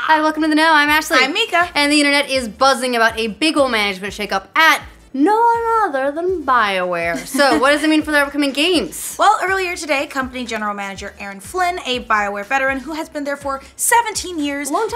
Hi, welcome to The Know. I'm Ashley. I'm Mica. And the internet is buzzing about a big ol' management shakeup at no other than Bioware. So, what does it mean for their upcoming games? Well, earlier today, company general manager Aaron Flynn, a Bioware veteran who has been there for 17 years, long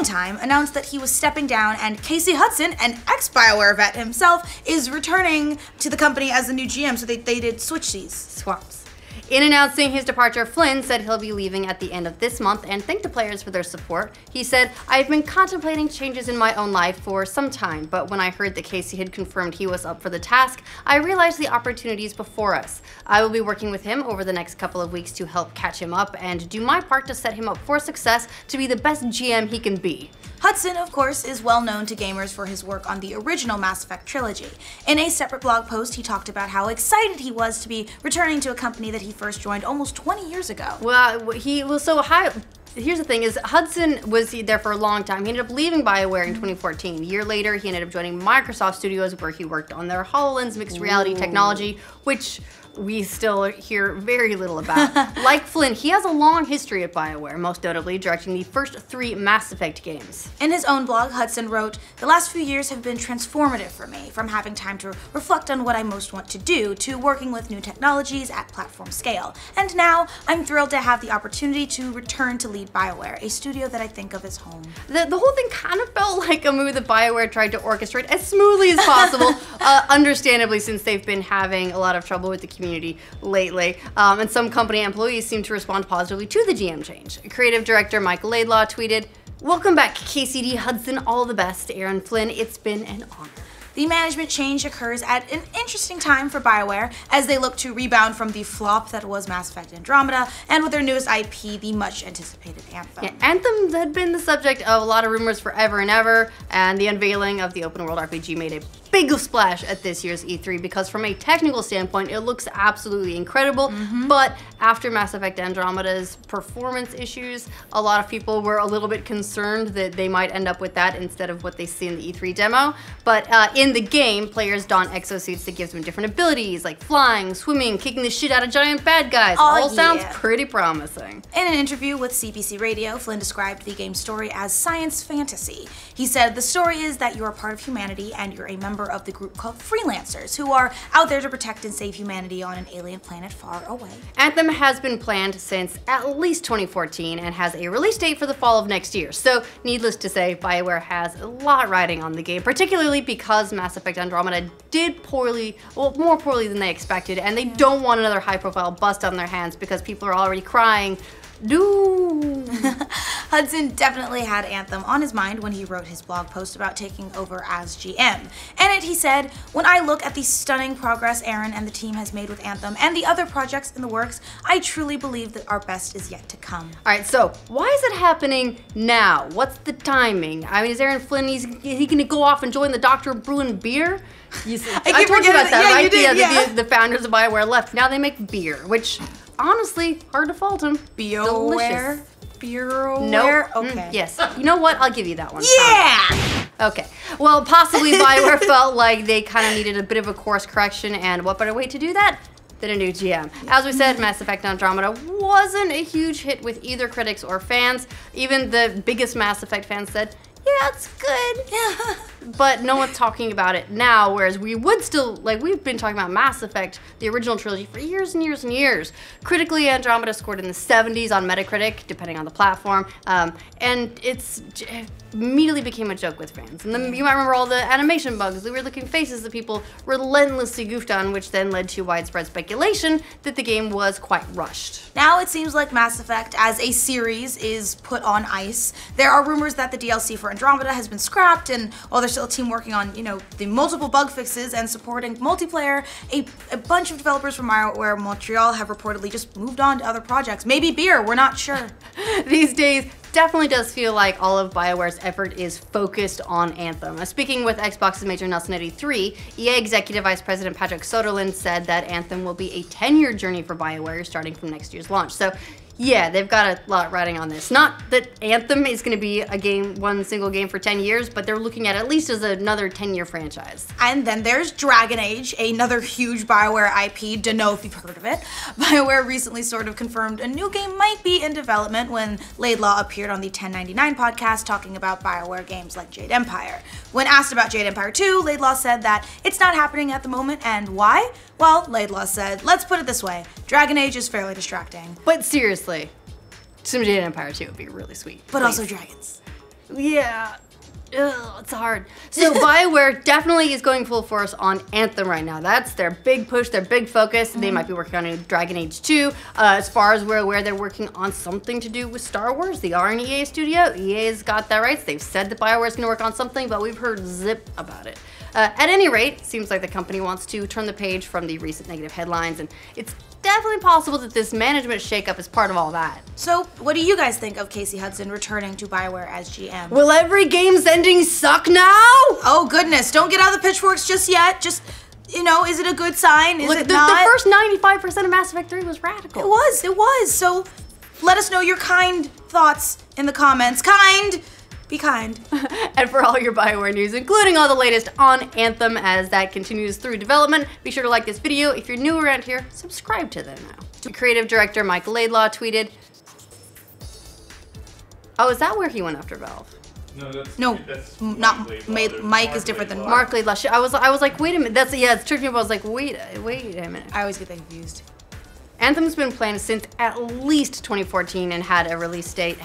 time, announced that he was stepping down, and Casey Hudson, an ex-Bioware vet himself, is returning to the company as the new GM, so they did switch these. Swaps. In announcing his departure, Flynn said he'll be leaving at the end of this month and thanked the players for their support. He said, "I've been contemplating changes in my own life for some time, but when I heard that Casey had confirmed he was up for the task, I realized the opportunities before us. I will be working with him over the next couple of weeks to help catch him up and do my part to set him up for success to be the best GM he can be." Hudson, of course, is well known to gamers for his work on the original Mass Effect trilogy. In a separate blog post, he talked about how excited he was to be returning to a company that he first joined almost 20 years ago. Well, he was so high. Here's the thing, is Hudson was there for a long time. He ended up leaving Bioware in 2014. A year later, he ended up joining Microsoft Studios, where he worked on their HoloLens mixed reality technology, which we still hear very little about. Like Flynn, he has a long history at Bioware, most notably directing the first 3 Mass Effect games. In his own blog, Hudson wrote, "The last few years have been transformative for me, from having time to reflect on what I most want to do, to working with new technologies at platform scale. And now, I'm thrilled to have the opportunity to return to lead Bioware, a studio that I think of as home." The whole thing kind of felt like a move that Bioware tried to orchestrate as smoothly as possible, understandably, since they've been having a lot of trouble with the community lately, and some company employees seem to respond positively to the GM change. Creative director Michael Laidlaw tweeted, "Welcome back, KCD Hudson, all the best. Aaron Flynn, it's been an honor." The management change occurs at an interesting time for Bioware as they look to rebound from the flop that was Mass Effect Andromeda, and with their newest IP, the much anticipated Anthem. Yeah, Anthem had been the subject of a lot of rumors forever and ever, and the unveiling of the open world RPG made a big splash at this year's E3 because from a technical standpoint, it looks absolutely incredible, but after Mass Effect Andromeda's performance issues, a lot of people were a little bit concerned that they might end up with that instead of what they see in the E3 demo. But in the game, players don exosuits that gives them different abilities like flying, swimming, kicking the shit out of giant bad guys. All sounds pretty promising. In an interview with CBC Radio, Flynn described the game's story as science fantasy. He said, "The story is that you're a part of humanity and you're a member of the group called Freelancers, who are out there to protect and save humanity on an alien planet far away." Anthem has been planned since at least 2014 and has a release date for the fall of next year. So, needless to say, Bioware has a lot riding on the game, particularly because Mass Effect Andromeda did poorly, well, more poorly than they expected, and they don't want another high-profile bust on their hands because people are already crying, "Doom." Hudson definitely had Anthem on his mind when he wrote his blog post about taking over as GM. In it, he said, "When I look at the stunning progress Aaron and the team has made with Anthem and the other projects in the works, I truly believe that our best is yet to come." All right, so why is it happening now? What's the timing? I mean, is Aaron Flynn, is he gonna go off and join the Dr. Brewin beer? I told you about that, yeah, right? You did, yeah. The founders of Bioware left. Now they make beer, which honestly, hard to fault them. Bioware? Bioware? Nope. Okay. Yes. You know what? I'll give you that one. Yeah! Okay. Well, possibly Bioware felt like they kind of needed a bit of a course correction, and what better way to do that than a new GM? As we said, Mass Effect Andromeda wasn't a huge hit with either critics or fans. Even the biggest Mass Effect fans said, "Yeah, it's good." But no one's talking about it now, whereas we would still, like, we've been talking about Mass Effect, the original trilogy, for years and years and years. Critically, Andromeda scored in the 70s on Metacritic, depending on the platform, and it's immediately became a joke with fans. And then you might remember all the animation bugs, the weird-looking faces that people relentlessly goofed on, which then led to widespread speculation that the game was quite rushed. Now it seems like Mass Effect as a series is put on ice. There are rumors that the DLC for Andromeda has been scrapped, and while there's still a team working on, the multiple bug fixes and supporting multiplayer, a bunch of developers from Bioware Montreal have reportedly just moved on to other projects. Maybe beer, we're not sure. These days, definitely does feel like all of Bioware's effort is focused on Anthem. Speaking with Xbox's Major Nelson 83, EA Executive Vice President Patrick Soderlund said that Anthem will be a 10-year journey for Bioware starting from next year's launch. So Yeah, they've got a lot riding on this. Not that Anthem is going to be one single game for 10 years, but they're looking at least as another 10-year franchise. And then there's Dragon Age, another huge Bioware IP. Don't know if you've heard of it. Bioware recently sort of confirmed a new game might be in development when Laidlaw appeared on the 1099 podcast talking about Bioware games like Jade Empire. When asked about Jade Empire 2, Laidlaw said that it's not happening at the moment, and why? Well, Laidlaw said, let's put it this way, Dragon Age is fairly distracting. But seriously, some Jade Empire 2 would be really sweet. But also dragons. Yeah. Ugh, it's hard. So Bioware definitely is going full force on Anthem right now. That's their big push, their big focus. They might be working on a Dragon Age 2. As far as we're aware, they're working on something to do with Star Wars. They are an EA studio. EA's got that rights. They've said that Bioware's going to work on something, but we've heard zip about it. At any rate, seems like the company wants to turn the page from the recent negative headlines, and it's definitely possible that this management shakeup is part of all that. So, what do you guys think of Casey Hudson returning to Bioware as GM? Will every game's ending suck now? Oh goodness, don't get out the pitchforks just yet. Just, you know, is it a good sign? Is it not? The first 95% of Mass Effect 3 was radical. It was. So, let us know your kind thoughts in the comments. Be kind. And for all your Bioware news, including all the latest on Anthem as that continues through development, be sure to like this video. If you're new around here, subscribe to them now. The creative director Mike Laidlaw tweeted, oh, is that where he went after Valve? That's not Mike is different than Mark Laidlaw. I was like, wait a minute. It's tricked me up. I was like, wait a minute. I always get that confused. Anthem's been planned since at least 2014 and had a release date